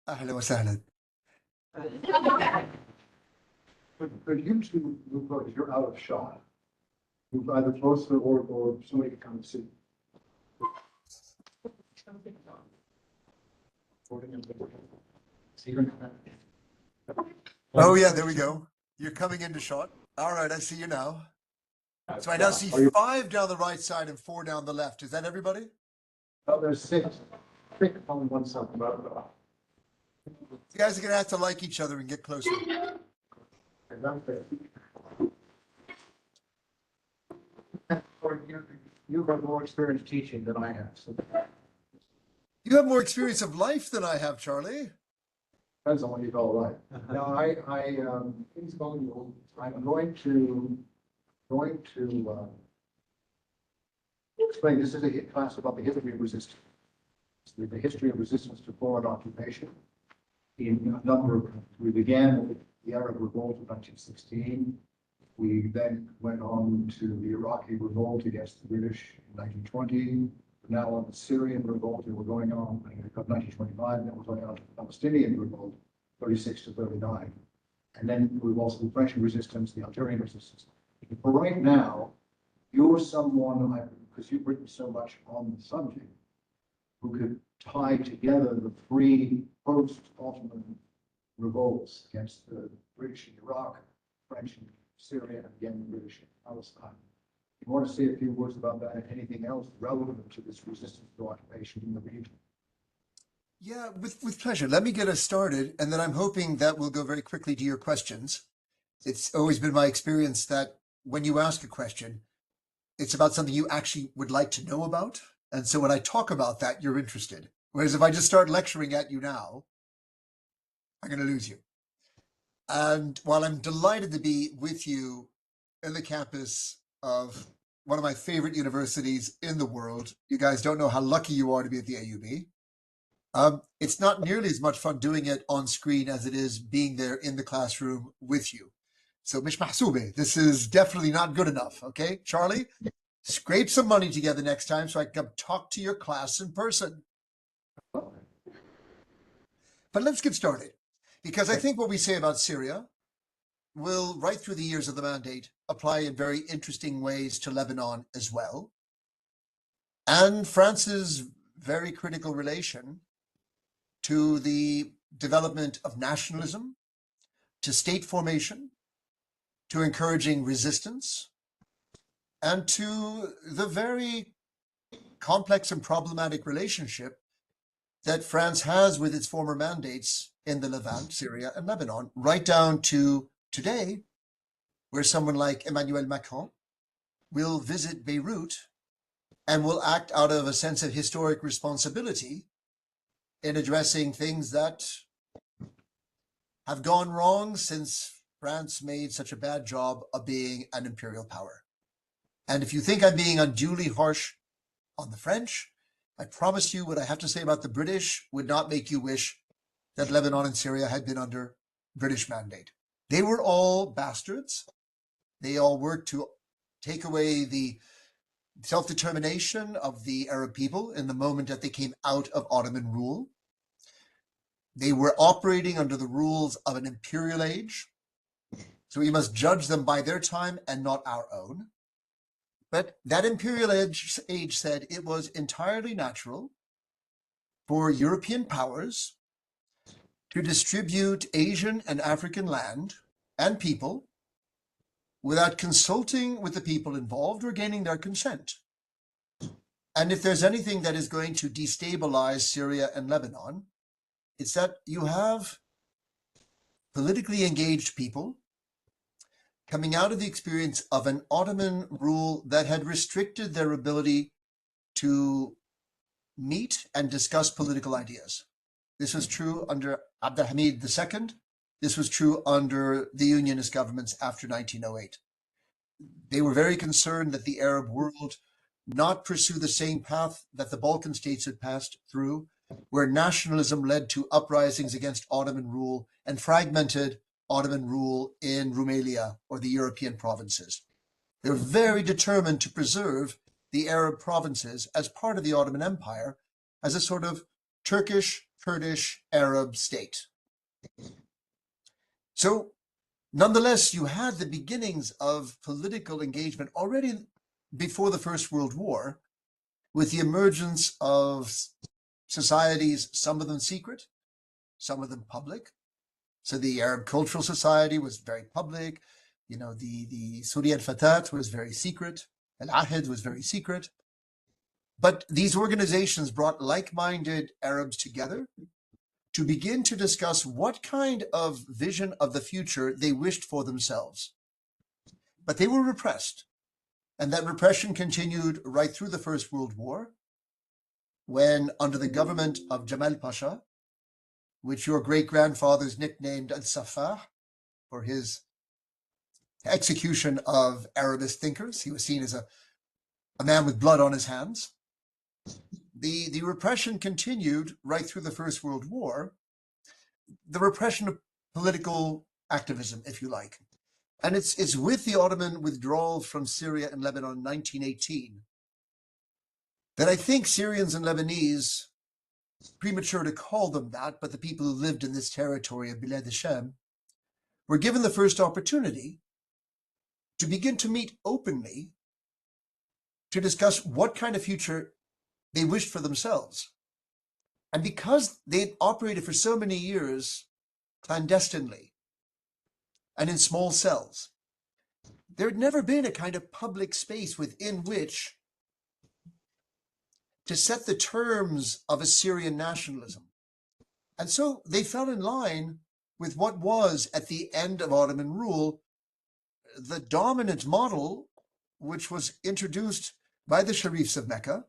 أهلا وسهلا. But you two look like you're out of shot. Move either closer or somebody can come and see. Oh, yeah, there we go. You're coming into shot. All right, I see you now. So I now see Are you, five down the right side and four down the left. Is that everybody? oh, there's six. Pick on one side. You guys are going to have to like each other and get closer. Or you've got more experience teaching than I have, so You have more experience of life than I have, Charlie. depends on what you call life. Now, I'm going to explain, this is a class about the history of resistance. The history of resistance to foreign occupation. We began with the Arab Revolt of 1916. We then went on to the Iraqi revolt against the British in 1920. Now on the Syrian revolt, and we're going on of 1925, then we're going on to the Palestinian revolt, 36 to 39. And then we've also the French resistance, the Algerian resistance. For right now, you're someone, because you've written so much on the subject, who could tie together the three post-Ottoman revolts against the British in Iraq, French in Syria, and again the British in Palestine. You want to say a few words about that and anything else relevant to this resistance to occupation in the region? Yeah, with pleasure. Let me get us started, and then I'm hoping that we'll go very quickly to your questions. It's always been my experience that when you ask a question, it's about something you actually would like to know about. And so when I talk about that, you're interested. Whereas if I just start lecturing at you now, I'm going to lose you. And while I'm delighted to be with you in the campus of one of my favorite universities in the world, you guys don't know how lucky you are to be at the AUB. It's not nearly as much fun doing it on screen as it is being there in the classroom with you. So, Mish Mahsoube, this is definitely not good enough. Okay, Charlie, scrape some money together next time so I can come talk to your class in person. But let's get started, because I think what we say about Syria will, right through the years of the mandate, apply in very interesting ways to Lebanon as well. And France's very critical relation to the development of nationalism, to state formation, to encouraging resistance, and to the very complex and problematic relationship that France has with its former mandates in the Levant, Syria, and Lebanon, right down to today, where someone like Emmanuel Macron will visit Beirut and will act out of a sense of historic responsibility in addressing things that have gone wrong since France made such a bad job of being an imperial power. And if you think I'm being unduly harsh on the French, I promise you what I have to say about the British would not make you wish that Lebanon and Syria had been under British mandate. They were all bastards. They all worked to take away the self-determination of the Arab people in the moment that they came out of Ottoman rule. They were operating under the rules of an imperial age, so we must judge them by their time and not our own. But that imperial age said it was entirely natural for European powers to distribute Asian and African land and people without consulting with the people involved or gaining their consent. And if there's anything that is going to destabilize Syria and Lebanon, it's that you have politically engaged people coming out of the experience of an Ottoman rule that had restricted their ability to meet and discuss political ideas. This was true under Abdelhamid II. This was true under the Unionist governments after 1908. They were very concerned that the Arab world not pursue the same path that the Balkan states had passed through, where nationalism led to uprisings against Ottoman rule and fragmented Ottoman rule in Rumelia or the European provinces. They were very determined to preserve the Arab provinces as part of the Ottoman Empire as a sort of Turkish, Kurdish, Arab state. So nonetheless, you had the beginnings of political engagement already before the First World War, with the emergence of societies, some of them secret, some of them public. So the Arab Cultural Society was very public. You know, the Suri al-Fatat was very secret. Al-Ahid was very secret. But these organizations brought like-minded Arabs together to begin to discuss what kind of vision of the future they wished for themselves. But they were repressed. And that repression continued right through the First World War, when under the government of Jamal Pasha, which your great-grandfathers nicknamed Al-Saffah for his execution of Arabist thinkers. He was seen as a man with blood on his hands. The repression continued right through the First World War, the repression of political activism, if you like. And it's with the Ottoman withdrawal from Syria and Lebanon in 1918 that I think Syrians and Lebanese, premature to call them that, but the people who lived in this territory of Bilad Hashem, were given the first opportunity to begin to meet openly to discuss what kind of future they wished for themselves. And because they had operated for so many years clandestinely and in small cells, there had never been a kind of public space within which to set the terms of Assyrian nationalism. And so they fell in line with what was, at the end of Ottoman rule, the dominant model, which was introduced by the Sharifs of Mecca,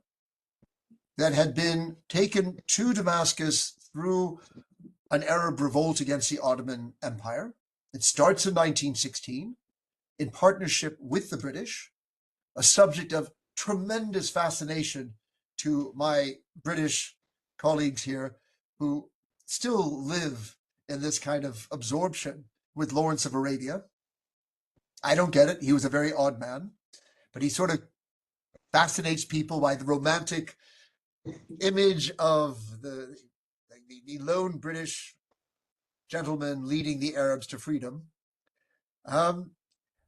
that had been taken to Damascus through an Arab revolt against the Ottoman Empire. It starts in 1916 in partnership with the British, a subject of tremendous fascination to my British colleagues here, who still live in this kind of absorption with Lawrence of Arabia. I don't get it. He was a very odd man, but he sort of fascinates people by the romantic image of the lone British gentleman leading the Arabs to freedom.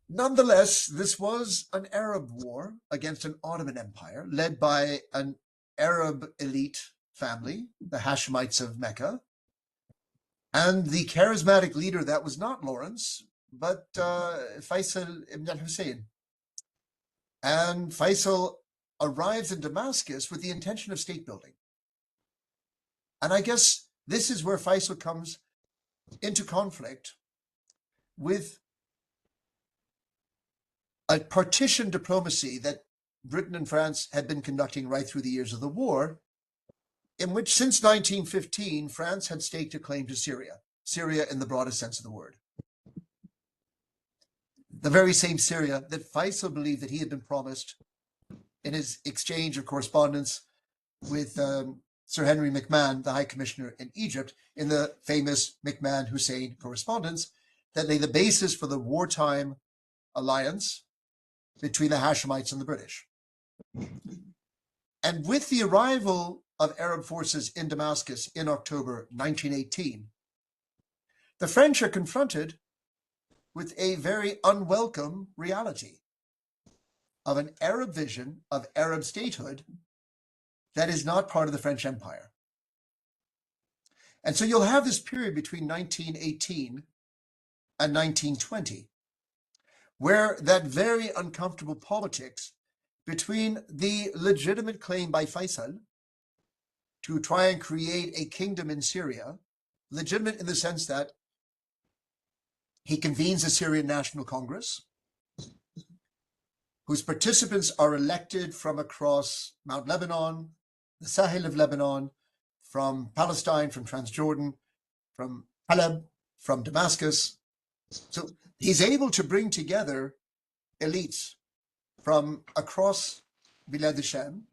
Nonetheless, this was an Arab war against an Ottoman Empire led by an Arab elite family, the Hashemites of Mecca. And the charismatic leader that was not Lawrence, but Faisal ibn al-Hussein. And Faisal arrives in Damascus with the intention of state building. And I guess this is where Faisal comes into conflict with a partition diplomacy that Britain and France had been conducting right through the years of the war, in which since 1915, France had staked a claim to Syria, Syria in the broadest sense of the word. The very same Syria that Faisal believed that he had been promised in his exchange of correspondence with Sir Henry McMahon, the High Commissioner in Egypt, in the famous McMahon-Hussein correspondence that laid the basis for the wartime alliance between the Hashemites and the British. And with the arrival of Arab forces in Damascus in October 1918, the French are confronted with a very unwelcome reality of an Arab vision of Arab statehood that is not part of the French Empire. And so you'll have this period between 1918 and 1920, where that very uncomfortable politics between the legitimate claim by Faisal to try and create a kingdom in Syria, legitimate in the sense that he convenes a Syrian National Congress, whose participants are elected from across Mount Lebanon, the Sahel of Lebanon, from Palestine, from Transjordan, from Halab, from Damascus. So he's able to bring together elites from across Bilad Hashem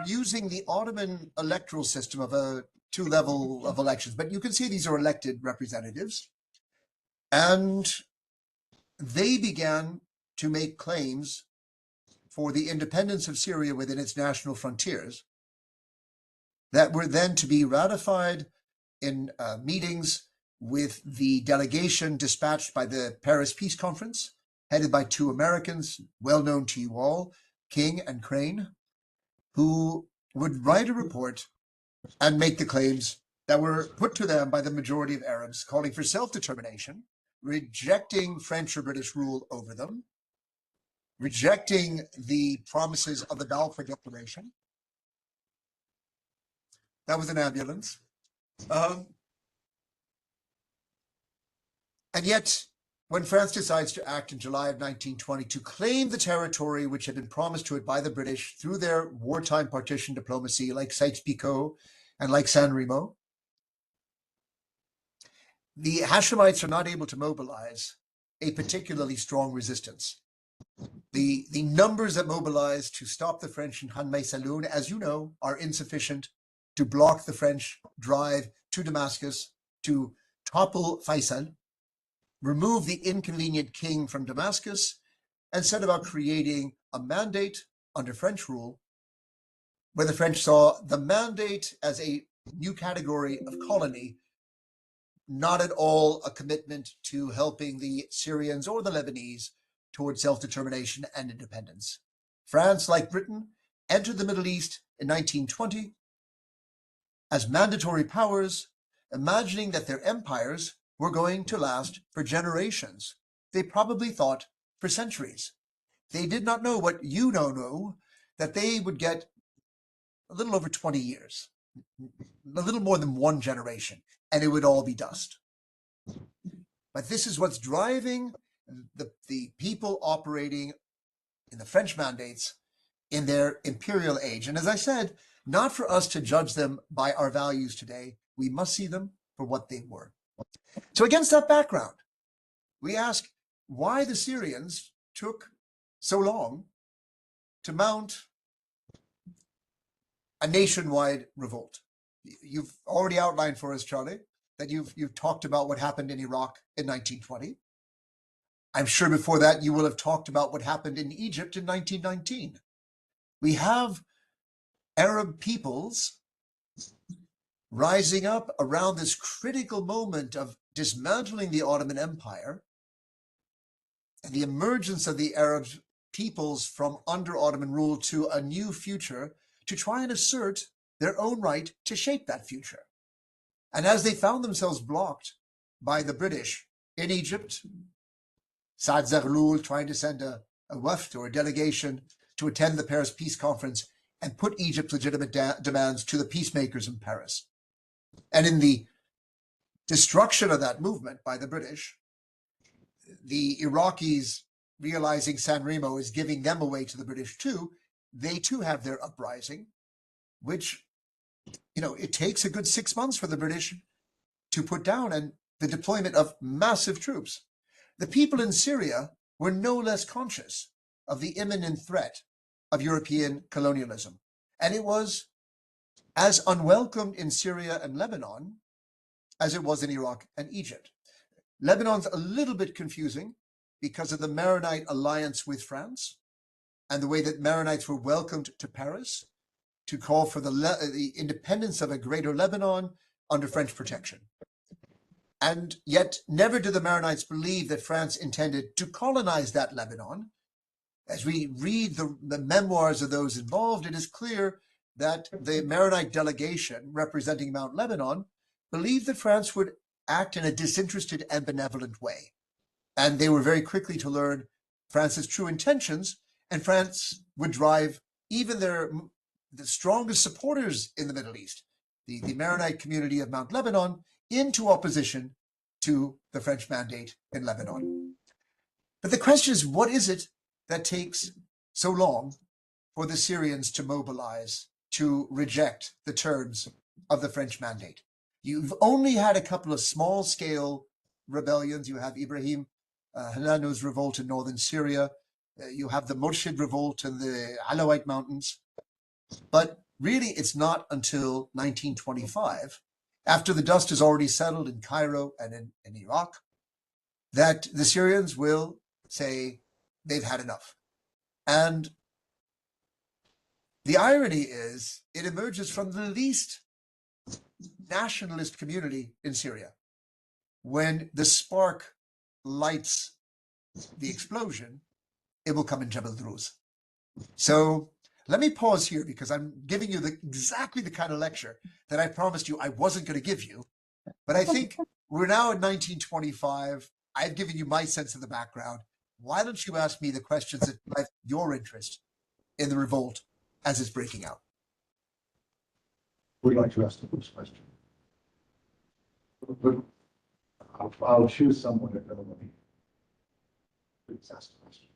using the Ottoman electoral system of a two-level of elections. But you can see these are elected representatives. And they began to make claims for the independence of Syria within its national frontiers, that were then to be ratified in meetings with the delegation dispatched by the Paris Peace Conference, headed by two Americans, well known to you all, King and Crane, who would write a report and make the claims that were put to them by the majority of Arabs, calling for self-determination, rejecting French or British rule over them, rejecting the promises of the Balfour Declaration. That was an ambulance. And yet, when France decides to act in July of 1920 to claim the territory which had been promised to it by the British through their wartime partition diplomacy, like Sykes-Picot and like San Remo, the Hashemites are not able to mobilize a particularly strong resistance. The numbers that mobilize to stop the French in Han Saloun, as you know, are insufficient to block the French drive to Damascus, to topple Faisal, remove the inconvenient king from Damascus, and set about creating a mandate under French rule, where the French saw the mandate as a new category of colony, not at all a commitment to helping the Syrians or the Lebanese towards self-determination and independence. France, like Britain, entered the Middle East in 1920 as mandatory powers, imagining that their empires were going to last for generations. They probably thought for centuries. They did not know what you know, that they would get a little over 20 years, a little more than one generation, and it would all be dust. But this is what's driving the people operating in the French mandates in their imperial age. And as I said, not for us to judge them by our values today. We must see them for what they were. So against that background, we ask why the Syrians took so long to mount a nationwide revolt. You've already outlined for us, Charlie, that you've talked about what happened in Iraq in 1920. I'm sure before that you will have talked about what happened in Egypt in 1919. We have Arab peoples rising up around this critical moment of dismantling the Ottoman Empire and the emergence of the Arab peoples from under Ottoman rule to a new future to try and assert their own right to shape that future. And as they found themselves blocked by the British in Egypt, Saad Zaghloul trying to send a wafd or a delegation to attend the Paris Peace Conference and put Egypt's legitimate demands to the peacemakers in Paris. And in the destruction of that movement by the British, the Iraqis, realizing San Remo is giving them away to the British too, they too have their uprising, which, it takes a good 6 months for the British to put down, and the deployment of massive troops. The people in Syria were no less conscious of the imminent threat of European colonialism. And it was as unwelcomed in Syria and Lebanon as it was in Iraq and Egypt. Lebanon's a little bit confusing because of the Maronite alliance with France and the way that Maronites were welcomed to Paris to call for the independence of a greater Lebanon under French protection. And yet never did the Maronites believe that France intended to colonize that Lebanon. As we read the memoirs of those involved, it is clear that the Maronite delegation representing Mount Lebanon believed that France would act in a disinterested and benevolent way. And they were very quickly to learn France's true intentions, and France would drive even the strongest supporters in the Middle East, the Maronite community of Mount Lebanon, into opposition to the French mandate in Lebanon. But the question is, what is it that takes so long for the Syrians to mobilize, to reject the terms of the French mandate? You've only had a couple of small-scale rebellions. You have Ibrahim Hananu's revolt in northern Syria. You have the Murshid revolt in the Alawite Mountains. But really, it's not until 1925, after the dust has already settled in Cairo and in Iraq, that the Syrians will say they've had enough. And The irony is it emerges from the least nationalist community in Syria. When the spark lights the explosion, it will come in Jebel Druze. So let me pause here because I'm giving you exactly the kind of lecture that I promised you I wasn't going to give you. But I think we're now in 1925. I've given you my sense of the background. Why don't you ask me the questions that drive your interest in the revolt as it's breaking out? We'd like to ask the first question. But I'll choose someone that nobody. Please ask the question.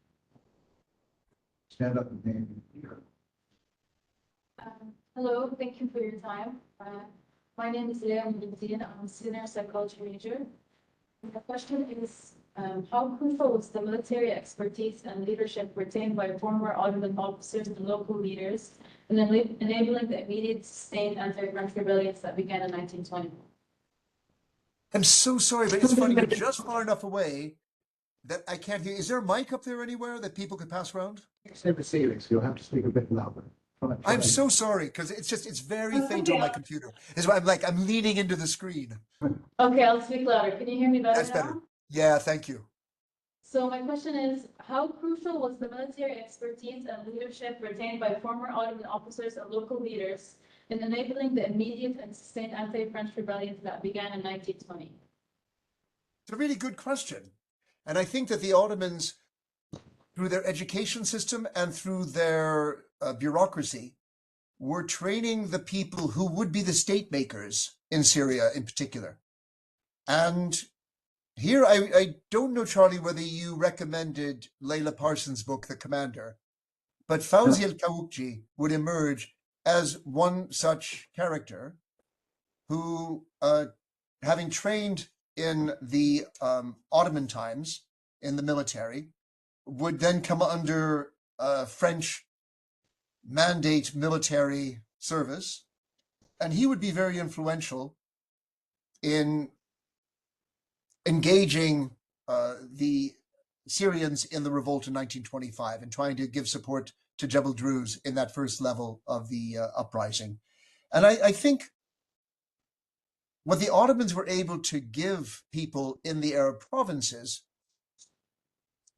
Stand up and name your. Hello, thank you for your time. My name is Eugene. I'm a senior psychology major. The question is, how crucial was the military expertise and leadership retained by former Ottoman officers and local leaders in enabling the immediate sustained anti-French rebellions that began in 1920? I'm so sorry, but it's funny. You're just far enough away that I can't hear. Is there a mic up there anywhere that people could pass around? It's in the ceiling, so you'll have to speak a bit louder. I'm so sorry because it's very faint on my computer. Is why I'm leaning into the screen. Okay, I'll speak louder. Can you hear me better That's now? better. Yeah, thank you. So my question is, how crucial was the military expertise and leadership retained by former Ottoman officers and local leaders in enabling the immediate and sustained anti-French rebellions that began in 1920? It's a really good question. And I think that the Ottomans, through their education system and through their bureaucracy, were training the people who would be the state makers in Syria in particular. And here, I don't know, Charlie, whether you recommended Layla Parsons' book, The Commander, but Fawzi al-Kawukji would emerge as one such character who, having trained in the Ottoman times in the military, would then come under French mandate military service, and he would be very influential in engaging the Syrians in the revolt in 1925 and trying to give support to Jebel Druze in that first level of the uprising. And I think what the Ottomans were able to give people in the Arab provinces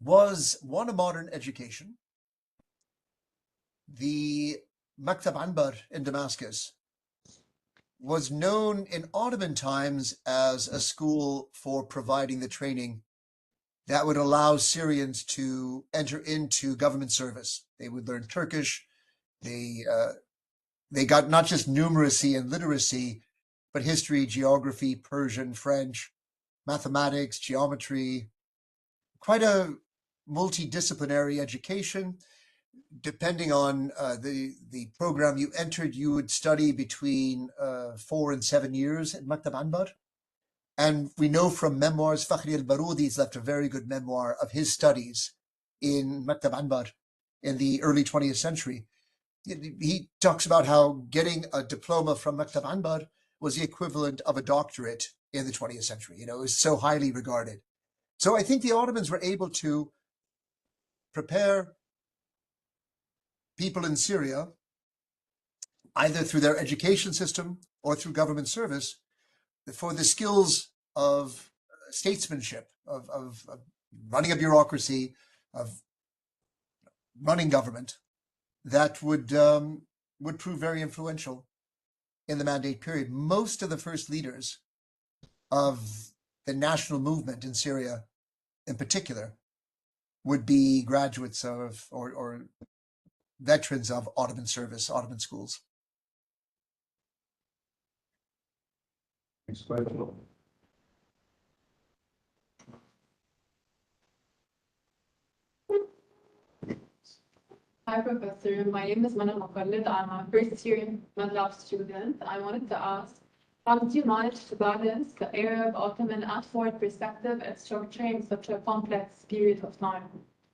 was, one, a modern education. The Maktab Anbar in Damascus was known in Ottoman times as a school for providing the training that would allow Syrians to enter into government service. They would learn Turkish. They got not just numeracy and literacy, but history, geography, Persian, French, mathematics, geometry, quite a multidisciplinary education. Depending on the program you entered, you would study between 4 and 7 years at Maktab Anbar. And we know from memoirs, Fakhri al-Baroudi's left a very good memoir of his studies in Maktab Anbar in the early 20th century. He talks about how getting a diploma from Maktab Anbar was the equivalent of a doctorate in the 20th century. You know, it was so highly regarded. So I think the Ottomans were able to prepare people in Syria, either through their education system or through government service, for the skills of statesmanship, of running a bureaucracy, of running government, that would prove very influential in the Mandate period. Most of the first leaders of the national movement in Syria, in particular, would be graduates of or veterans of Ottoman service, Ottoman schools. Next question. Hi, Professor. My name is Mana Mokallid. I'm a first year Medlab student. I wanted to ask, how did you manage to balance the Arab, Ottoman, and foreign perspective and structuring such a complex period of time?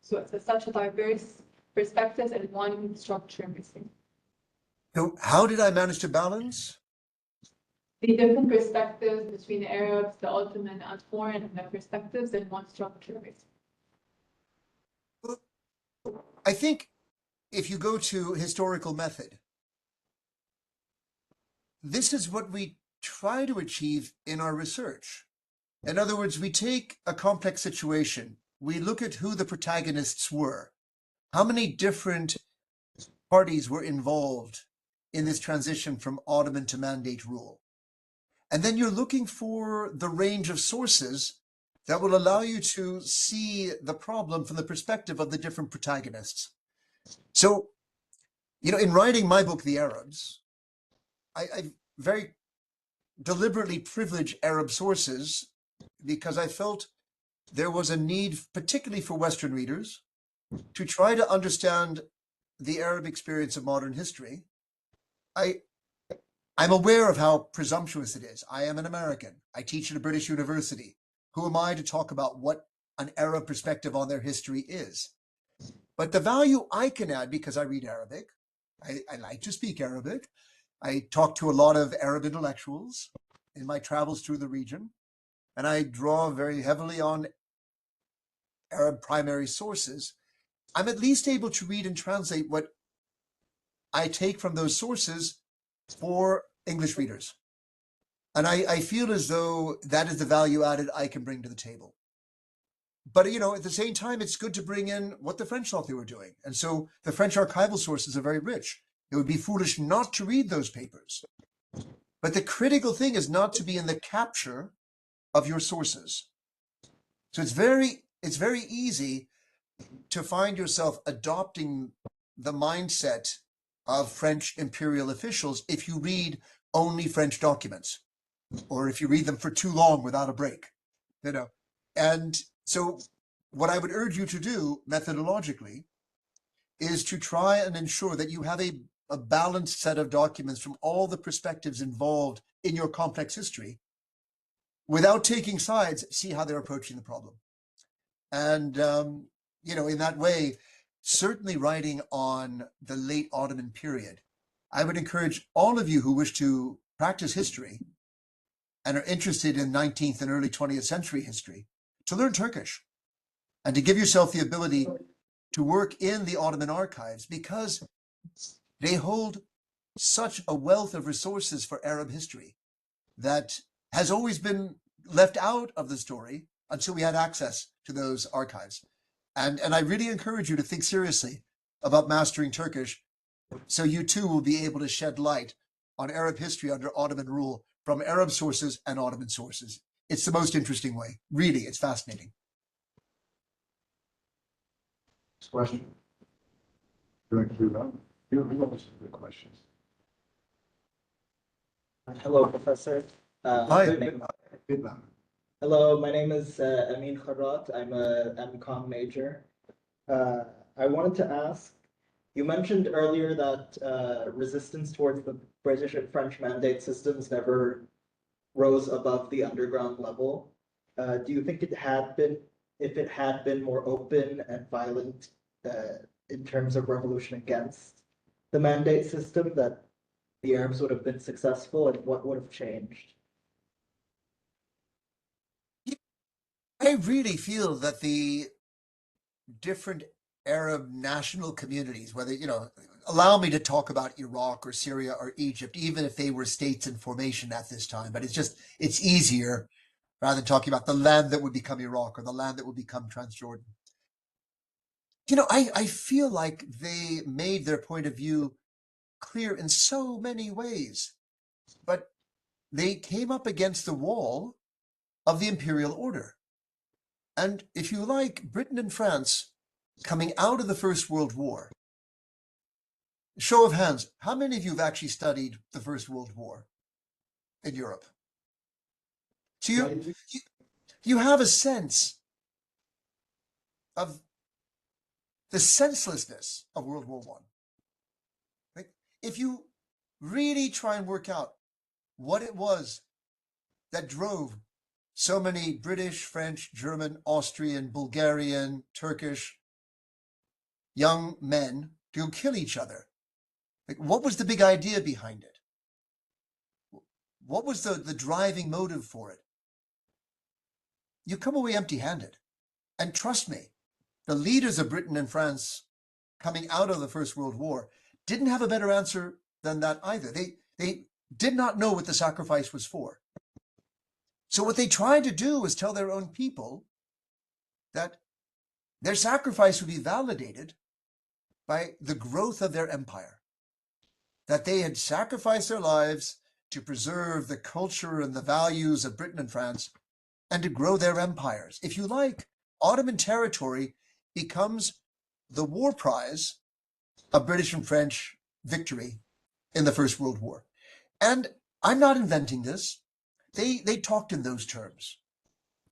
So it's such a diverse perspectives in one structure missing. So how did I manage to balance? The different perspectives between the Arabs, the Ottoman, and foreign and the perspectives in one structure missing. I think if you go to historical method, this is what we try to achieve in our research. In other words, we take a complex situation, we look at who the protagonists were, how many different parties were involved in this transition from Ottoman to Mandate rule. And then you're looking for the range of sources that will allow you to see the problem from the perspective of the different protagonists. So, in writing my book, The Arabs, I very deliberately privileged Arab sources because I felt there was a need, particularly for Western readers, to try to understand the Arab experience of modern history. I'm aware of how presumptuous it is. I am an American. I teach at a British university. Who am I to talk about what an Arab perspective on their history is? But the value I can add, because I read Arabic, I like to speak Arabic. I talk to a lot of Arab intellectuals in my travels through the region, and I draw very heavily on Arab primary sources. I'm at least able to read and translate what I take from those sources for English readers. And I feel as though that is the value added I can bring to the table. But, at the same time, it's good to bring in what the French thought they were doing. And so the French archival sources are very rich. It would be foolish not to read those papers. But the critical thing is not to be in the capture of your sources. So it's very easy to find yourself adopting the mindset of French imperial officials if you read only French documents, or if you read them for too long without a break, And so what I would urge you to do methodologically is to try and ensure that you have a balanced set of documents from all the perspectives involved in your complex history. Without taking sides, see how they're approaching the problem. And, in that way, certainly writing on the late Ottoman period, I would encourage all of you who wish to practice history and are interested in 19th and early 20th century history to learn Turkish and to give yourself the ability to work in the Ottoman archives, because they hold such a wealth of resources for Arab history that has always been left out of the story until we had access to those archives. And I really encourage you to think seriously about mastering Turkish, so you too will be able to shed light on Arab history under Ottoman rule from Arab sources and Ottoman sources. It's the most interesting way. Really, it's fascinating. Next question. Going through them. Who else have the questions? Hello, Professor. Hi. Hello, my name is Amin Kharat. I'm a MCOM major. I wanted to ask, you mentioned earlier that resistance towards the British and French mandate systems never rose above the underground level. Do you think if it had been more open and violent in terms of revolution against the mandate system, that the Arabs would have been successful, and what would have changed? I really feel that the different Arab national communities, whether, allow me to talk about Iraq or Syria or Egypt, even if they were states in formation at this time, but it's easier rather than talking about the land that would become Iraq or the land that would become Transjordan. I feel like they made their point of view clear in so many ways, but they came up against the wall of the imperial order. And if you like, Britain and France coming out of the First World War, show of hands, how many of you have actually studied the First World War in Europe? So you have a sense of the senselessness of World War I. Right? If you really try and work out what it was that drove so many British, French, German, Austrian, Bulgarian, Turkish young men to kill each other, what was the big idea behind it? What was the driving motive for it? You come away empty-handed. And trust me, the leaders of Britain and France coming out of the First World War didn't have a better answer than that either. They did not know what the sacrifice was for. So what they tried to do was tell their own people that their sacrifice would be validated by the growth of their empire, that they had sacrificed their lives to preserve the culture and the values of Britain and France and to grow their empires. If you like, Ottoman territory becomes the war prize of British and French victory in the First World War. And I'm not inventing this. They talked in those terms.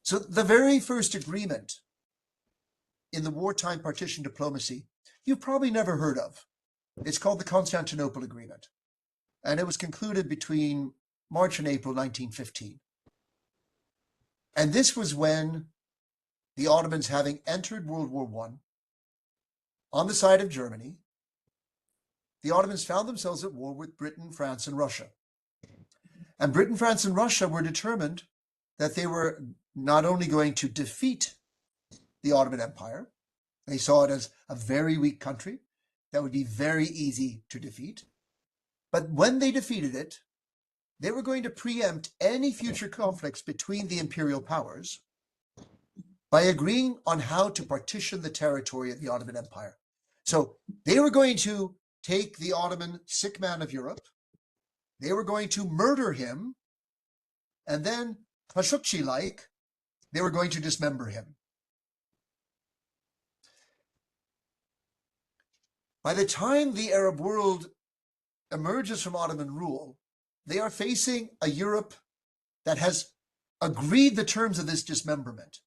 So the very first agreement in the wartime partition diplomacy, you've probably never heard of. It's called the Constantinople Agreement. And it was concluded between March and April 1915. And this was when the Ottomans, having entered World War I on the side of Germany, the Ottomans found themselves at war with Britain, France, and Russia. And Britain, France, and Russia were determined that they were not only going to defeat the Ottoman Empire, they saw it as a very weak country that would be very easy to defeat, but when they defeated it, they were going to preempt any future conflicts between the imperial powers by agreeing on how to partition the territory of the Ottoman Empire. So they were going to take the Ottoman sick man of Europe, they were going to murder him, and then, Khashoggi-like, they were going to dismember him. By the time the Arab world emerges from Ottoman rule, they are facing a Europe that has agreed the terms of this dismemberment.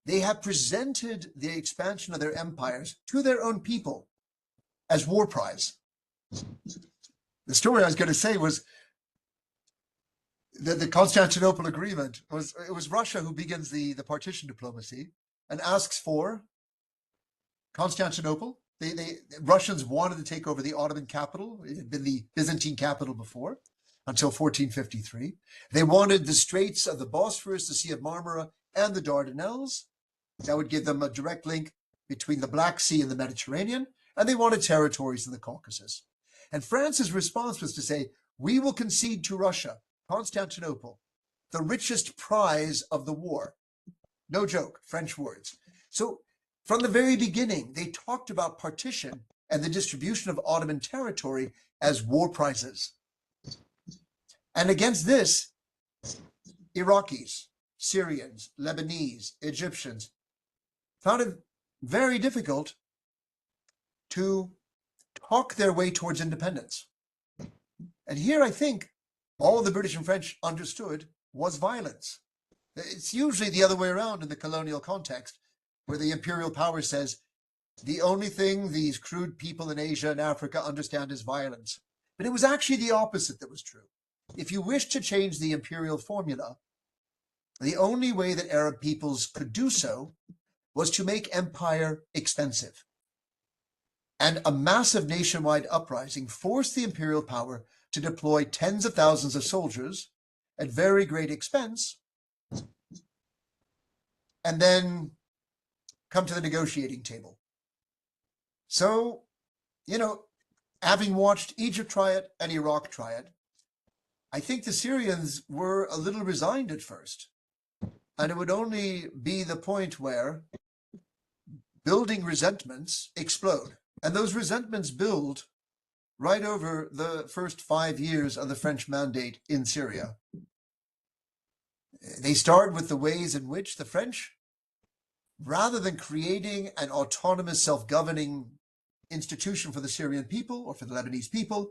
They have presented the expansion of their empires to their own people as war prize. The story I was going to say was that the Constantinople Agreement was Russia who begins the partition diplomacy and asks for Constantinople. The Russians wanted to take over the Ottoman capital. It had been the Byzantine capital before, until 1453. They wanted the straits of the Bosphorus, the Sea of Marmara, and the Dardanelles. That would give them a direct link between the Black Sea and the Mediterranean, and they wanted territories in the Caucasus. And France's response was to say, we will concede to Russia, Constantinople, the richest prize of the war. No joke, French words. So from the very beginning, they talked about partition and the distribution of Ottoman territory as war prizes. And against this, Iraqis, Syrians, Lebanese, Egyptians found it very difficult to talk their way towards independence. And here I think all the British and French understood was violence. It's usually the other way around in the colonial context, where the imperial power says, the only thing these crude people in Asia and Africa understand is violence. But it was actually the opposite that was true. If you wish to change the imperial formula, the only way that Arab peoples could do so was to make empire expensive. And a massive nationwide uprising forced the imperial power to deploy tens of thousands of soldiers at very great expense, and then come to the negotiating table. So, having watched Egypt try it and Iraq try it, I think the Syrians were a little resigned at first. And it would only be the point where building resentments explode. And those resentments build right over the first 5 years of the French mandate in Syria. They start with the ways in which the French, rather than creating an autonomous self-governing institution for the Syrian people or for the Lebanese people,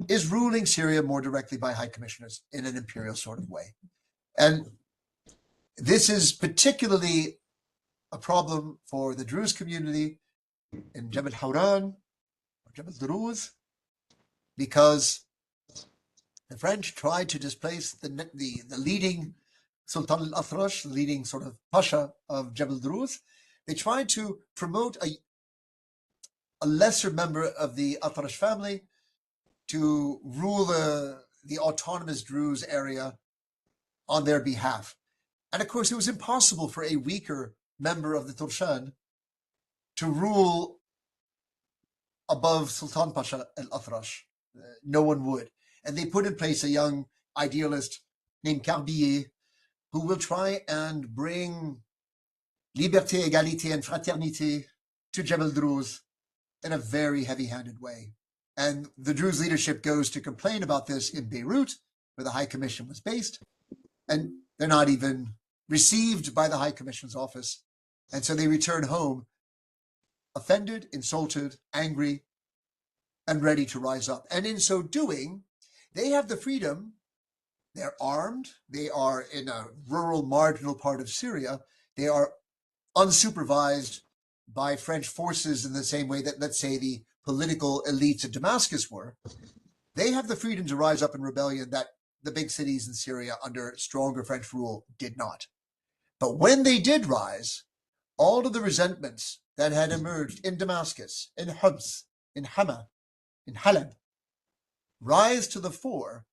is ruling Syria more directly by high commissioners in an imperial sort of way. And this is particularly a problem for the Druze community in Jebel Hawran, or Jebel Druze, because the French tried to displace the leading Sultan al-Athrash, the leading sort of Pasha of Jebel Druze. They tried to promote a lesser member of the Athrash family to rule the autonomous Druze area on their behalf. And of course, it was impossible for a weaker member of the Turshan to rule above Sultan Pasha al-Athrash. No one would. And they put in place a young idealist named Carbier, who will try and bring liberté, égalité, and fraternité to Jebel Druze in a very heavy-handed way. And the Druze leadership goes to complain about this in Beirut, where the High Commission was based, and they're not even received by the High Commission's office. And so they return home offended, insulted, angry, and ready to rise up. And in so doing, they have the freedom. They're armed. They are in a rural, marginal part of Syria. They are unsupervised by French forces in the same way that, let's say, the political elites of Damascus were. They have the freedom to rise up in rebellion that the big cities in Syria under stronger French rule did not. But when they did rise, all of the resentments that had emerged in Damascus, in Homs, in Hama, in Halab, rise to the fore,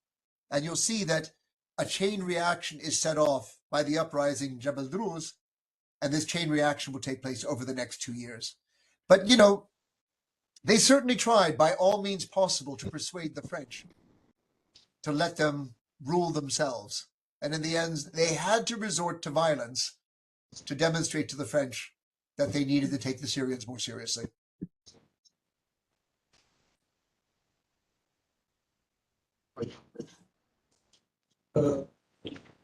and you'll see that a chain reaction is set off by the uprising in Jebel Druze, and this chain reaction will take place over the next 2 years. But, you know, they certainly tried by all means possible to persuade the French to let them rule themselves. And in the end, they had to resort to violence to demonstrate to the French that they needed to take the Syrians more seriously. Hello,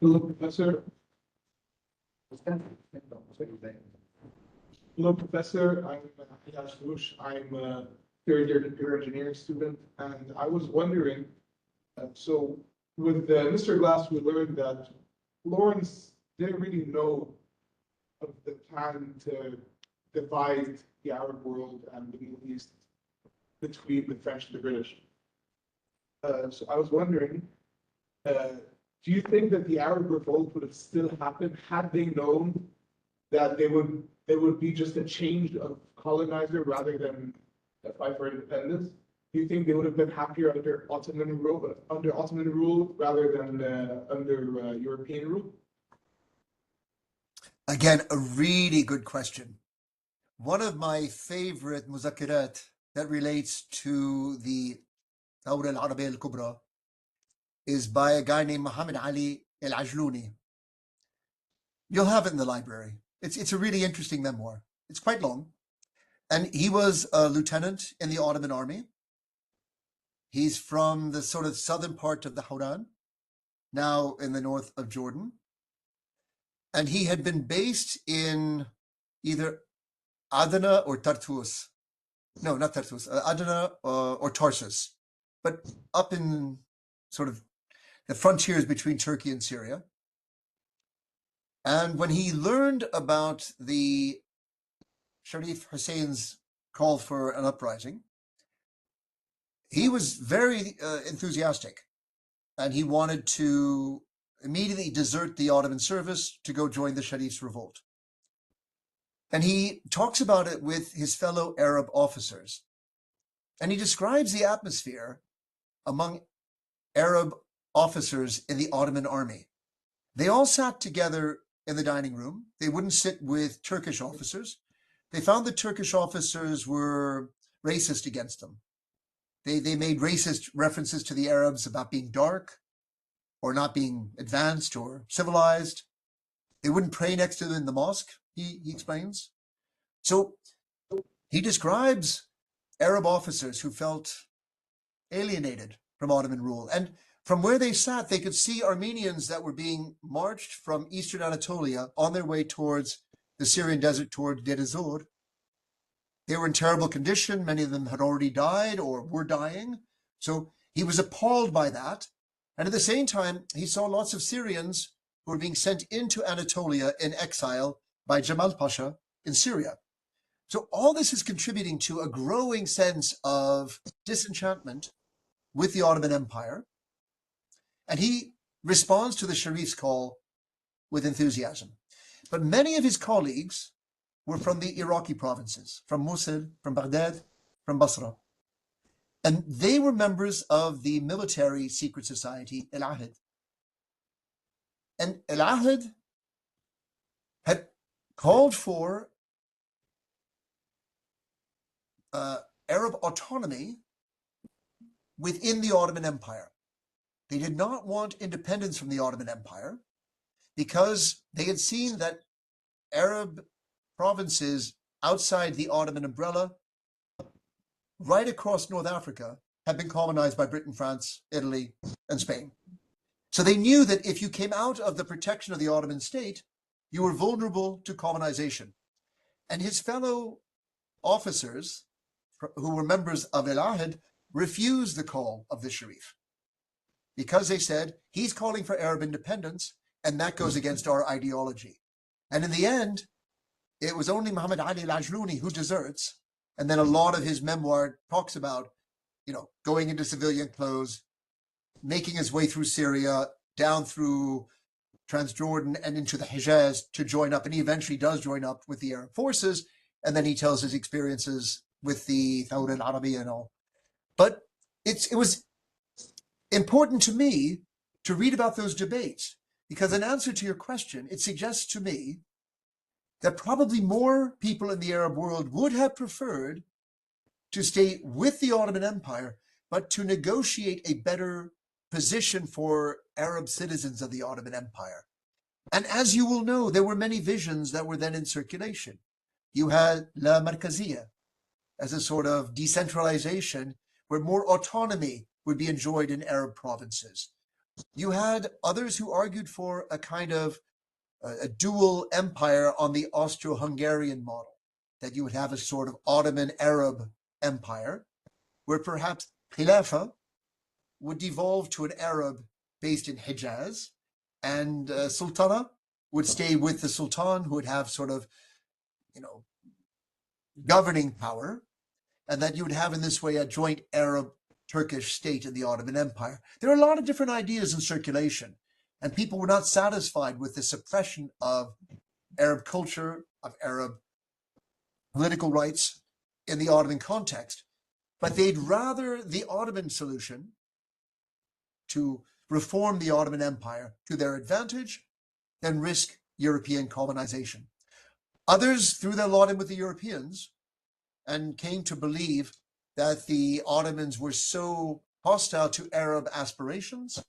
Professor. Hello, Professor. I'm Yash Lush. I'm a third year computer engineering student, and I was wondering, so with Mr. Glass, we learned that Lawrence didn't really know of the plan to divide the Arab world and the Middle East between the French and the British. So I was wondering, do you think that the Arab revolt would have still happened had they known that they would be just a change of colonizer rather than a fight for independence? Do you think they would have been happier under Ottoman rule rather than under European rule? Again, a really good question. One of my favorite muzakirat that relates to the Thawra al-Arabiya al-Kubra is by a guy named Muhammad Ali al-Ajluni. You'll have it in the library. It's a really interesting memoir. It's quite long. And he was a lieutenant in the Ottoman army. He's from the sort of southern part of the Hawran, now in the north of Jordan. And he had been based in either Adana or Tartus. No, not Tartus. Adana or Tarsus, but up in sort of the frontiers between Turkey and Syria. And when he learned about the Sharif Hussein's call for an uprising, he was very enthusiastic, and he wanted to immediately desert the Ottoman service to go join the Sharif's revolt. And he talks about it with his fellow Arab officers. And he describes the atmosphere among Arab officers in the Ottoman army. They all sat together in the dining room. They wouldn't sit with Turkish officers. They found the Turkish officers were racist against them. They made racist references to the Arabs about being dark or not being advanced or civilized. They wouldn't pray next to them in the mosque, he explains. So he describes Arab officers who felt alienated from Ottoman rule. And from where they sat, they could see Armenians that were being marched from eastern Anatolia on their way towards the Syrian desert, toward Deir ez-Zor. They were in terrible condition. Many of them had already died or were dying. So he was appalled by that. And at the same time, he saw lots of Syrians who were being sent into Anatolia in exile by Jamal Pasha in Syria. So all this is contributing to a growing sense of disenchantment with the Ottoman Empire. And he responds to the Sharif's call with enthusiasm. But many of his colleagues were from the Iraqi provinces, from Mosul, from Baghdad, from Basra. And they were members of the military secret society, Al-Ahd. And Al-Ahd had called for Arab autonomy within the Ottoman Empire. They did not want independence from the Ottoman Empire because they had seen that Arab provinces outside the Ottoman umbrella, right across North Africa, had been colonized by Britain, France, Italy, and Spain. So they knew that if you came out of the protection of the Ottoman state, you were vulnerable to colonization. And his fellow officers, who were members of El Ahad, refused the call of the Sharif because they said, he's calling for Arab independence, and that goes against our ideology. And in the end, it was only Muhammad Ali al-Ajluni who deserts. And then a lot of his memoir talks about, going into civilian clothes, making his way through Syria, down through Transjordan and into the Hejaz to join up. And he eventually does join up with the Arab forces. And then he tells his experiences with the Thawra al-Arabiya and all. But it was important to me to read about those debates, because in answer to your question, it suggests to me that probably more people in the Arab world would have preferred to stay with the Ottoman Empire, but to negotiate a better position for Arab citizens of the Ottoman Empire. And as you will know, there were many visions that were then in circulation. You had La Markaziyya as a sort of decentralization where more autonomy would be enjoyed in Arab provinces. You had others who argued for a kind of a dual empire on the Austro-Hungarian model, that you would have a sort of Ottoman Arab empire, where perhaps Khilafah would devolve to an Arab based in Hejaz, and Sultana would stay with the Sultan, who would have sort of, governing power, and that you would have in this way a joint Arab-Turkish state in the Ottoman Empire. There are a lot of different ideas in circulation, and people were not satisfied with the suppression of Arab culture, of Arab political rights in the Ottoman context, but they'd rather the Ottoman solution to reform the Ottoman Empire to their advantage than risk European colonization. Others threw their lot in with the Europeans and came to believe that the Ottomans were so hostile to Arab aspirations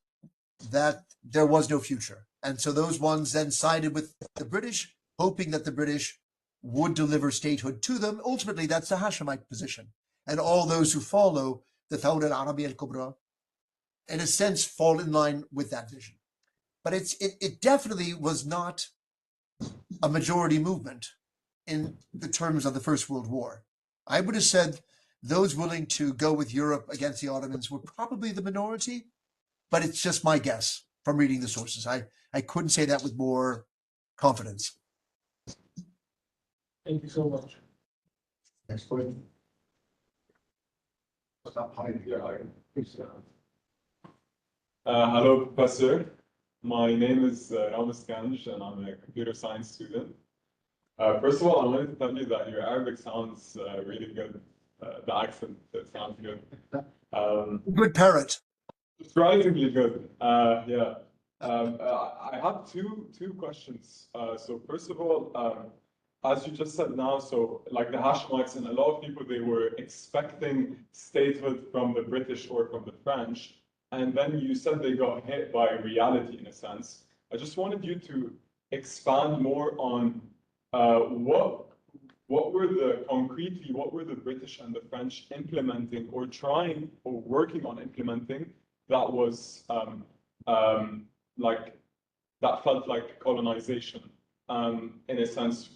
that there was no future. And so those ones then sided with the British, hoping that the British would deliver statehood to them. Ultimately, that's the Hashemite position. And all those who follow the Thawra al-Arabiya al-Kubra, in a sense, fall in line with that vision. But it definitely was not a majority movement in the terms of the First World War. I would have said those willing to go with Europe against the Ottomans were probably the minority, but it's just my guess from reading the sources. I couldn't say that with more confidence. Thank you so much. Next question. Stop hiding. Yeah, Please. hello, Professor. My name is Ramis Ganj, and I'm a computer science student. First of all, I wanted to tell you that your Arabic sounds really good. The accent sounds good. Good parrot. Surprisingly good. Yeah. I have two questions. So first of all, as you just said now, so like the Hashemites and a lot of people, they were expecting statehood from the British or from the French, and then you said they got hit by reality in a sense. I just wanted you to expand more on what were the British and the French implementing or trying or working on implementing that was like that felt like colonization in a sense.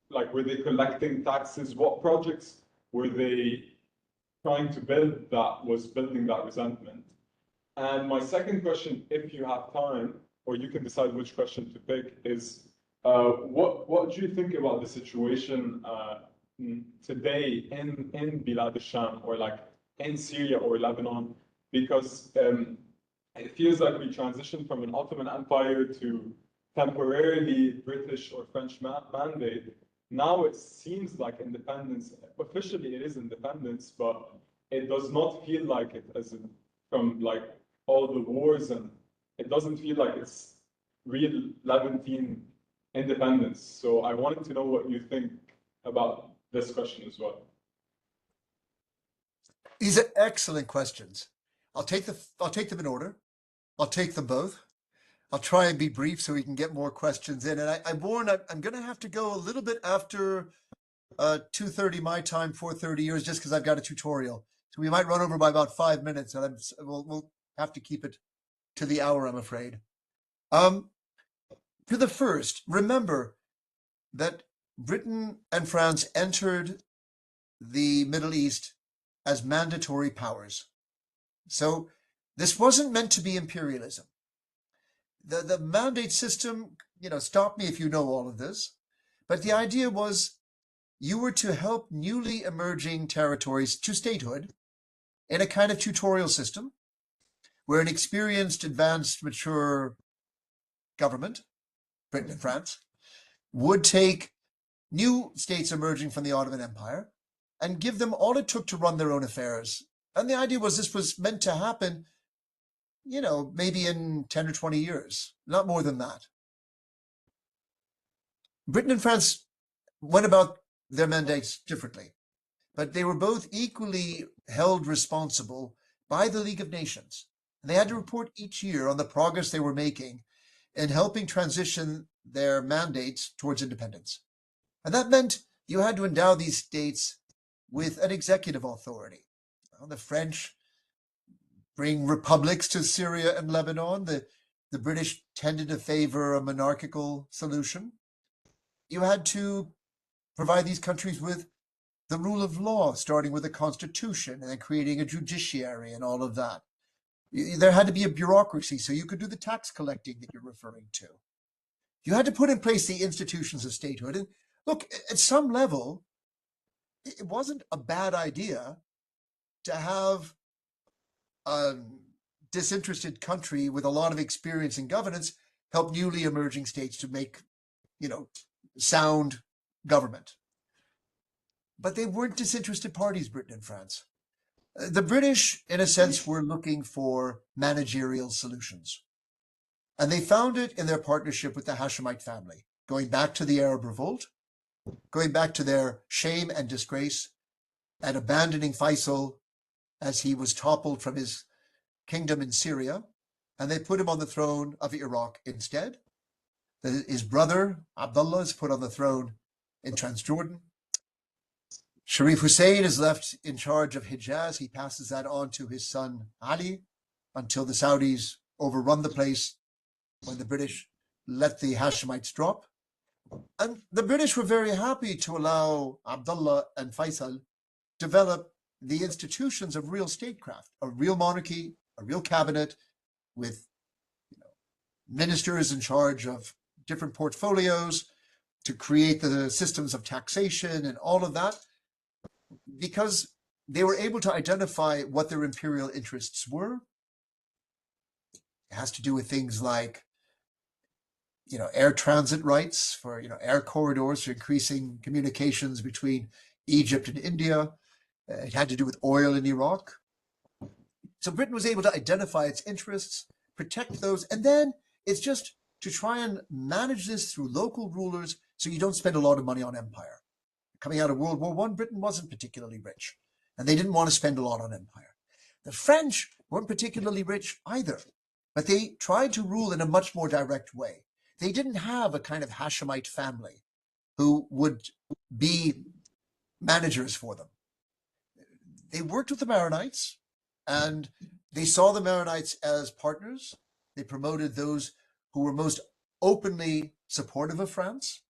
Like, were they collecting taxes? What projects were they trying to build that was building that resentment? And my second question, if you have time, or you can decide which question to pick, is what do you think about the situation today in Bilad al-Sham, or like in Syria or Lebanon? Because it feels like we transitioned from an Ottoman Empire to temporarily British or French mandate. Now it seems like independence, officially it is independence, but it does not feel like it as from like all the wars, and it doesn't feel like it's real Levantine independence. So I wanted to know what you think about this question as well. These are excellent questions. I'll take them in order. I'll take them both. I'll try and be brief so we can get more questions in. And I warn, I'm going to have to go a little bit after 2:30 my time, 4:30 yours, just because I've got a tutorial. So we might run over by about 5 minutes, and we'll have to keep it to the hour, I'm afraid. To the first, remember that Britain and France entered the Middle East as mandatory powers. So this wasn't meant to be imperialism. The mandate system, stop me if you know all of this, but the idea was you were to help newly emerging territories to statehood in a kind of tutorial system where an experienced, advanced, mature government, Britain and France, would take new states emerging from the Ottoman Empire and give them all it took to run their own affairs. And the idea was this was meant to happen, maybe in 10 or 20 years, not more than that. Britain and France went about their mandates differently, but they were both equally held responsible by the League of Nations. And they had to report each year on the progress they were making in helping transition their mandates towards independence. And that meant you had to endow these states with an executive authority. The French bring republics to Syria and Lebanon. The British tended to favor a monarchical solution. You had to provide these countries with the rule of law, starting with a constitution and then creating a judiciary and all of that. There had to be a bureaucracy so you could do the tax collecting that you're referring to. You had to put in place the institutions of statehood. And look, at some level, it wasn't a bad idea to have a disinterested country with a lot of experience in governance help newly emerging states to make, sound government. But they weren't disinterested parties, Britain and France. The British, in a sense, were looking for managerial solutions. And they found it in their partnership with the Hashemite family, going back to the Arab Revolt, going back to their shame and disgrace, and abandoning Faisal as he was toppled from his kingdom in Syria, and they put him on the throne of Iraq instead. His brother, Abdullah, is put on the throne in Transjordan. Sharif Hussein is left in charge of Hijaz. He passes that on to his son Ali until the Saudis overrun the place when the British let the Hashemites drop. And the British were very happy to allow Abdullah and Faisal develop the institutions of real statecraft, a real monarchy, a real cabinet with ministers in charge of different portfolios to create the systems of taxation and all of that, because they were able to identify what their imperial interests were. It has to do with things like, air transit rights for, air corridors for increasing communications between Egypt and India. It had to do with oil in Iraq. So Britain was able to identify its interests, protect those, and then it's just to try and manage this through local rulers so you don't spend a lot of money on empire. Coming out of World War I, Britain wasn't particularly rich, and they didn't want to spend a lot on empire. The French weren't particularly rich either, but they tried to rule in a much more direct way. They didn't have a kind of Hashemite family who would be managers for them. They worked with the Maronites, and they saw the Maronites as partners. They promoted those who were most openly supportive of France.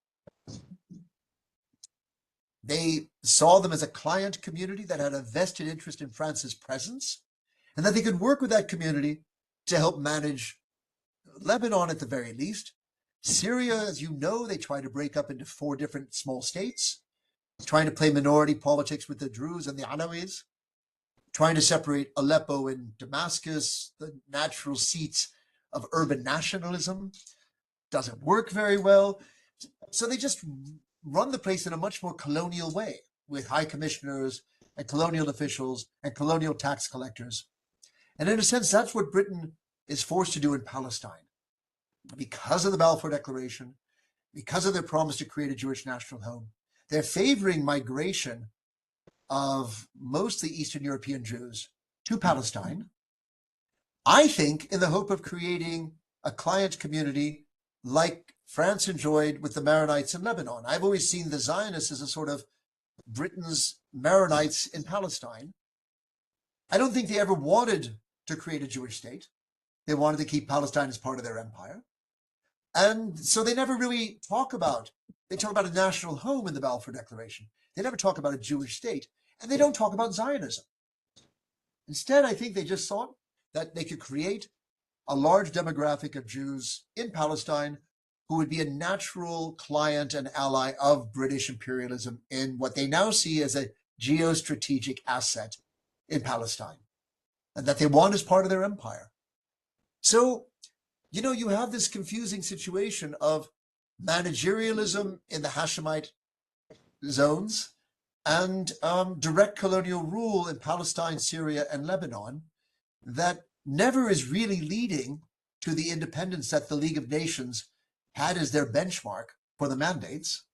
They saw them as a client community that had a vested interest in France's presence, and that they could work with that community to help manage Lebanon at the very least. Syria, as you know, they tried to break up into 4 different small states, trying to play minority politics with the Druze and the Alawis, trying to separate Aleppo and Damascus, the natural seats of urban nationalism. Doesn't work very well. So they just run the place in a much more colonial way, with high commissioners and colonial officials and colonial tax collectors. And in a sense, that's what Britain is forced to do in Palestine. Because of the Balfour Declaration, because of their promise to create a Jewish national home, they're favoring migration of mostly Eastern European Jews to Palestine, I think in the hope of creating a client community like France enjoyed with the Maronites in Lebanon. I've always seen the Zionists as a sort of Britain's Maronites in Palestine. I don't think they ever wanted to create a Jewish state. They wanted to keep Palestine as part of their empire. And so they never really they talk about a national home in the Balfour Declaration. They never talk about a Jewish state, and they don't talk about Zionism. Instead, I think they just thought that they could create a large demographic of Jews in Palestine who would be a natural client and ally of British imperialism in what they now see as a geostrategic asset in Palestine, and that they want as part of their empire. So, you have this confusing situation of managerialism in the Hashemite zones and direct colonial rule in Palestine, Syria, and Lebanon that never is really leading to the independence that the League of Nations had as their benchmark for the mandates,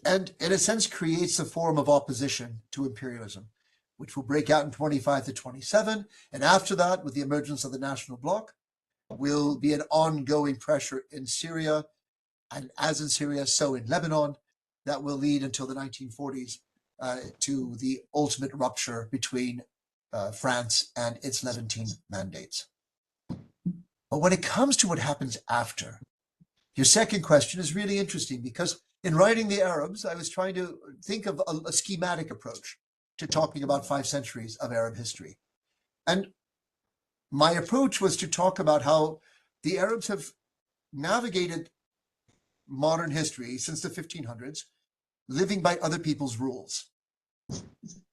and in a sense creates a form of opposition to imperialism, which will break out in 25 to 27. And after that, with the emergence of the national bloc, will be an ongoing pressure in Syria, and as in Syria, so in Lebanon, that will lead until the 1940s to the ultimate rupture between France and its Levantine mandates. But when it comes to what happens after, your second question is really interesting, because in writing The Arabs, I was trying to think of a schematic approach to talking about 5 centuries of Arab history. And my approach was to talk about how the Arabs have navigated modern history since the 1500s, living by other people's rules.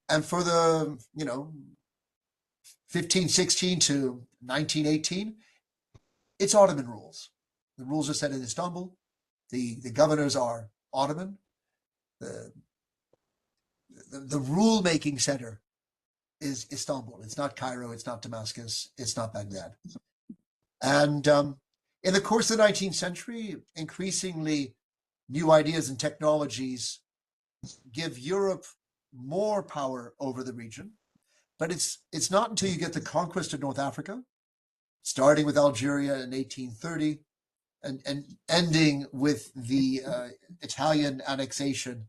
And for the, 1516 to 1918, it's Ottoman rules. The rules are set in Istanbul. The governors are Ottoman. The rule-making center is Istanbul. It's not Cairo. It's not Damascus. It's not Baghdad. And in the course of the 19th century, increasingly new ideas and technologies give Europe more power over the region. But it's not until you get the conquest of North Africa, starting with Algeria in 1830 and ending with the Italian annexation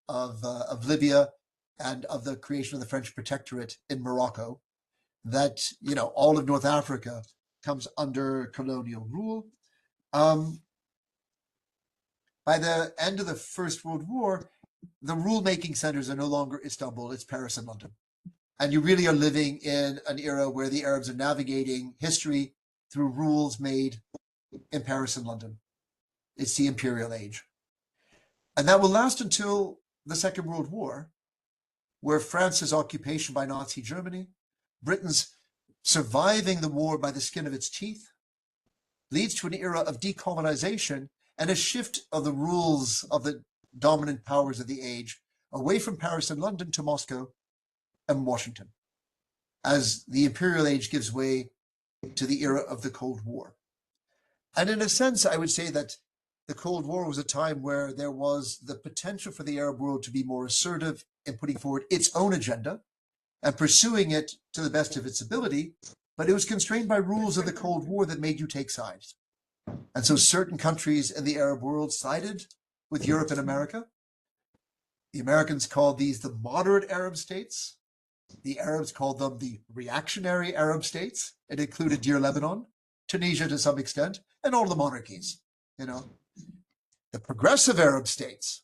of Libya and of the creation of the French protectorate in Morocco, that all of North Africa comes under colonial rule. By the end of the First World War, the rule-making centers are no longer Istanbul, it's Paris and London. And you really are living in an era where the Arabs are navigating history through rules made in Paris and London. It's the imperial age. And that will last until the Second World War, where France's occupation by Nazi Germany, Britain's surviving the war by the skin of its teeth, leads to an era of decolonization and a shift of the rules of the dominant powers of the age away from Paris and London to Moscow and Washington, as the imperial age gives way to the era of the Cold War. And in a sense, I would say that the Cold War was a time where there was the potential for the Arab world to be more assertive in putting forward its own agenda and pursuing it to the best of its ability, but it was constrained by rules of the Cold War that made you take sides. And so certain countries in the Arab world sided with Europe and America. The Americans called these the moderate Arab states. The Arabs called them the reactionary Arab states. It included dear Lebanon, Tunisia to some extent, and all the monarchies. The progressive Arab states,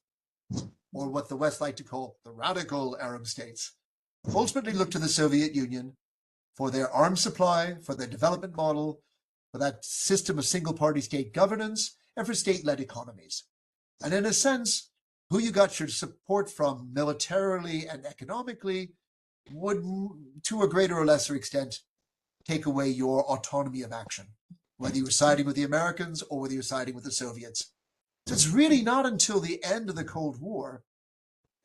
or what the West like to call the radical Arab states, ultimately looked to the Soviet Union for their arms supply, for their development model, for that system of single-party state governance, and for state-led economies. And in a sense, who you got your support from militarily and economically would, to a greater or lesser extent, take away your autonomy of action, whether you were siding with the Americans or whether you're siding with the Soviets. So it's really not until the end of the Cold War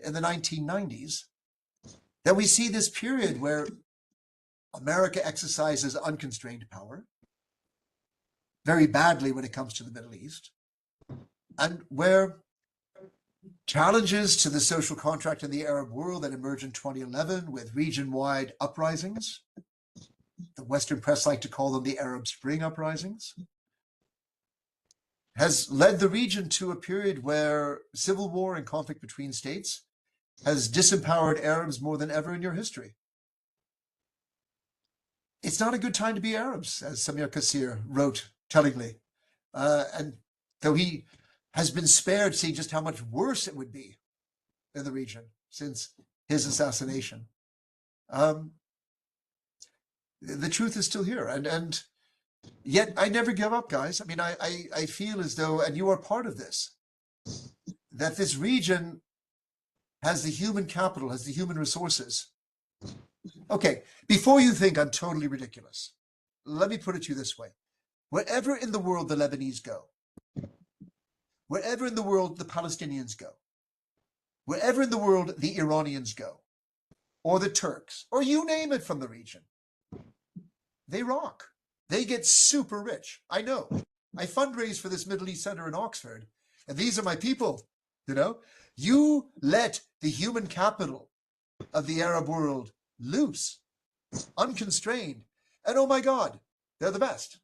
in the 1990s that we see this period where America exercises unconstrained power very badly when it comes to the Middle East, and where challenges to the social contract in the Arab world that emerged in 2011 with region-wide uprisings. The Western press like to call them the Arab Spring uprisings, has led the region to a period where civil war and conflict between states has disempowered Arabs more than ever in your history. It's not a good time to be Arabs, as Samir Kassir wrote tellingly. And though he has been spared seeing just how much worse it would be in the region since his assassination. The truth is still here. And yet I never give up, guys. I mean, I feel as though, and you are part of this, that this region has the human capital, has the human resources. Okay, before you think I'm totally ridiculous, let me put it to you this way. Wherever in the world the Lebanese go, wherever in the world the Palestinians go, wherever in the world the Iranians go, or the Turks, or you name it from the region, they rock. They get super rich. I know. I fundraise for this Middle East Center in Oxford, and these are my people, you know? You let the human capital of the Arab world loose, unconstrained, and oh my God, they're the best.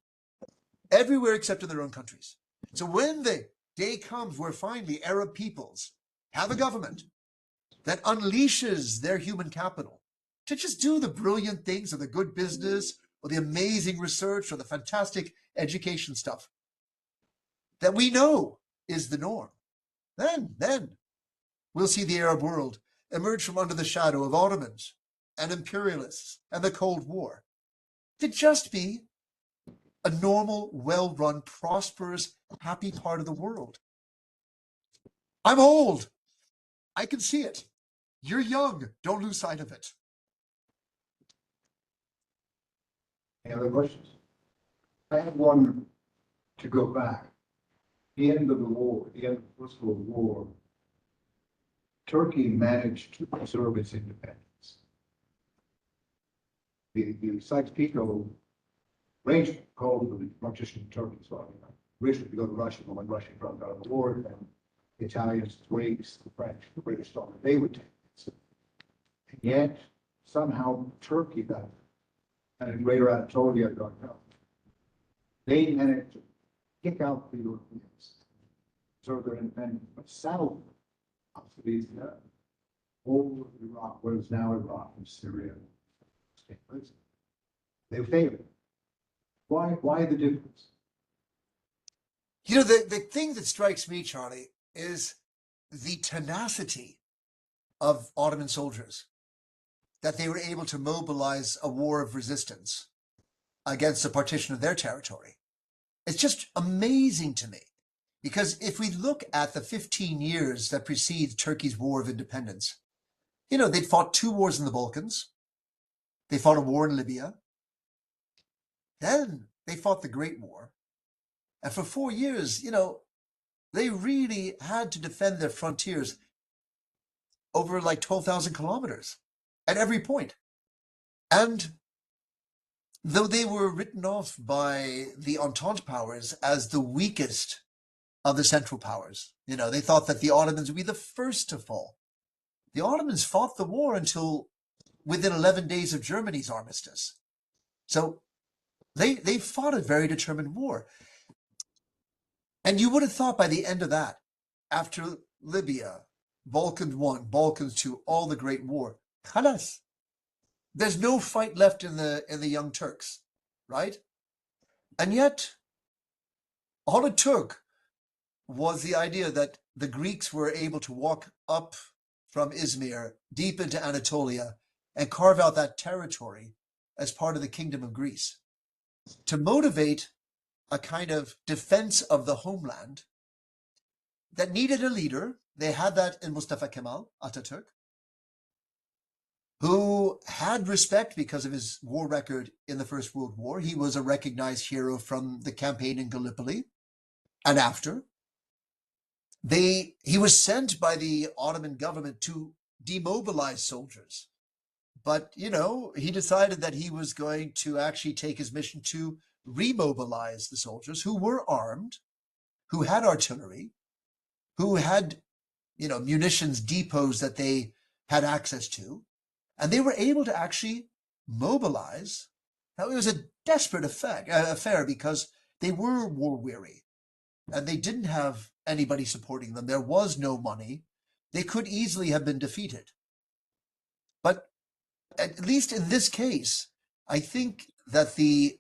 Everywhere except in their own countries. So when the day comes where finally Arab peoples have a government that unleashes their human capital to just do the brilliant things or the good business or the amazing research or the fantastic education stuff that we know is the norm, then we'll see the Arab world emerge from under the shadow of Ottomans and imperialists and the Cold War to just be a normal, well-run, prosperous, happy part of the world. I'm old. I can see it. You're young. Don't lose sight of it. Any other questions? I have one to go back. The end of the war, the end of the First World War, Turkey managed to preserve its independence. The Sykes-Picot range called the partition of Turkey. So originally to go to Russia, but when Russia dropped out of the war, then the Italians, the Greeks, the French, the British thought that they would take it. And yet, somehow Turkey got it, and in Greater Anatolia got out. They managed to kick out the Europeans, preserve their independence, but south of these whole of Iraq, what is now Iraq and Syria, they failed. Why the difference? You know, the thing that strikes me, Charlie, is the tenacity of Ottoman soldiers, that they were able to mobilize a war of resistance against the partition of their territory. It's just amazing to me, because if we look at the 15 years that precede Turkey's War of Independence, you know, they'd fought 2 wars in the Balkans. They fought a war in Libya. Then they fought the Great War. And for 4 years, you know, they really had to defend their frontiers over like 12,000 kilometers at every point. And though they were written off by the Entente powers as the weakest of the Central Powers, you know, they thought that the Ottomans would be the first to fall. The Ottomans fought the war until within 11 days of Germany's armistice. So they fought a very determined war. And you would have thought by the end of that, after Libya, Balkans 1, Balkans 2, all the Great War, khalas, there's no fight left in the Young Turks, right? And yet, all it took was the idea that the Greeks were able to walk up from Izmir deep into Anatolia and carve out that territory as part of the Kingdom of Greece to motivate a kind of defense of the homeland that needed a leader. They had that in Mustafa Kemal Atatürk, who had respect because of his war record in the First World War. He was a recognized hero from the campaign in Gallipoli and after. He was sent by the Ottoman government to demobilize soldiers. But, you know, he decided that he was going to actually take his mission to remobilize the soldiers who were armed, who had artillery, who had munitions depots that they had access to, and they were able to actually mobilize. Now, it was a desperate affair because they were war weary and they didn't have anybody supporting them. There was no money. They could easily have been defeated. But at least in this case, I think that the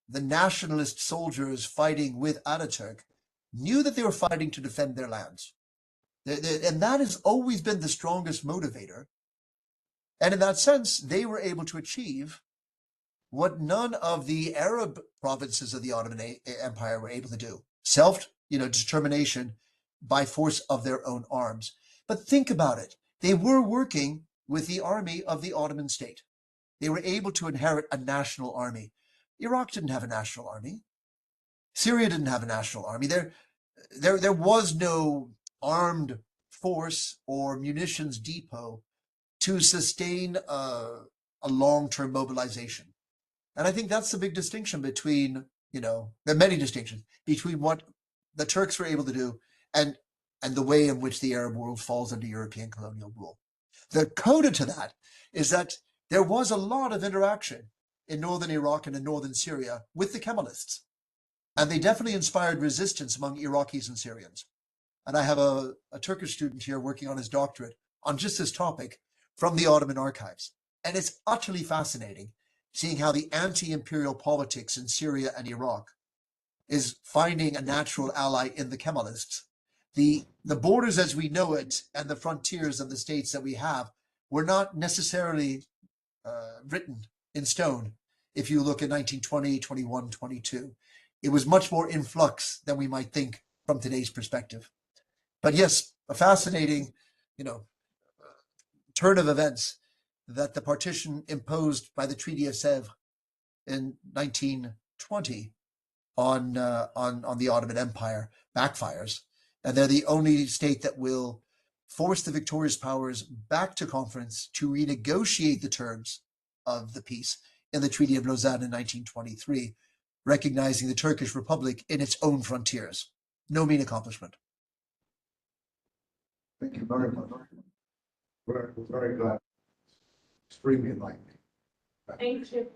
nationalist soldiers fighting with Ataturk knew that they were fighting to defend their lands. And that has always been the strongest motivator. And in that sense, they were able to achieve what none of the Arab provinces of the Ottoman Empire were able to do. Determination by force of their own arms. But think about it. They were working with the army of the Ottoman state. They were able to inherit a national army. Iraq didn't have a national army. Syria didn't have a national army. There was no armed force or munitions depot to sustain a long-term mobilization. And I think that's the big distinction between, there are many distinctions between what the Turks were able to do and the way in which the Arab world falls under European colonial rule. The coda to that is that there was a lot of interaction in northern Iraq and in northern Syria with the Kemalists. And they definitely inspired resistance among Iraqis and Syrians. And I have a Turkish student here working on his doctorate on just this topic from the Ottoman archives. And it's utterly fascinating seeing how the anti-imperial politics in Syria and Iraq is finding a natural ally in the Kemalists. The borders as we know it and the frontiers of the states that we have were not necessarily written in stone. If you look at 1920, 21, 22, it was much more in flux than we might think from today's perspective. But yes, a fascinating, turn of events that the partition imposed by the Treaty of Sèvres in 1920 on the Ottoman Empire backfires, and they're the only state that will force the victorious powers back to conference to renegotiate the terms of the peace in the Treaty of Lausanne in 1923, recognizing the Turkish Republic in its own frontiers. No mean accomplishment. Thank you very much. We're very glad. Extremely enlightening. Thank you.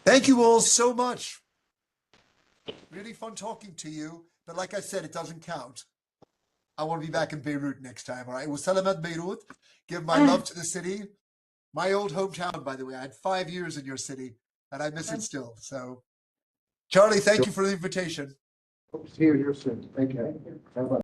Thank you all so much. Really fun talking to you. But like I said, it doesn't count. I want to be back in Beirut next time. All right. Wasalamat Beirut. Give my love to the city. My old hometown, by the way. I had 5 years in your city and I miss it still. So, Charlie, thank you for the invitation. Hope to see you here soon. Thank you. Bye-bye.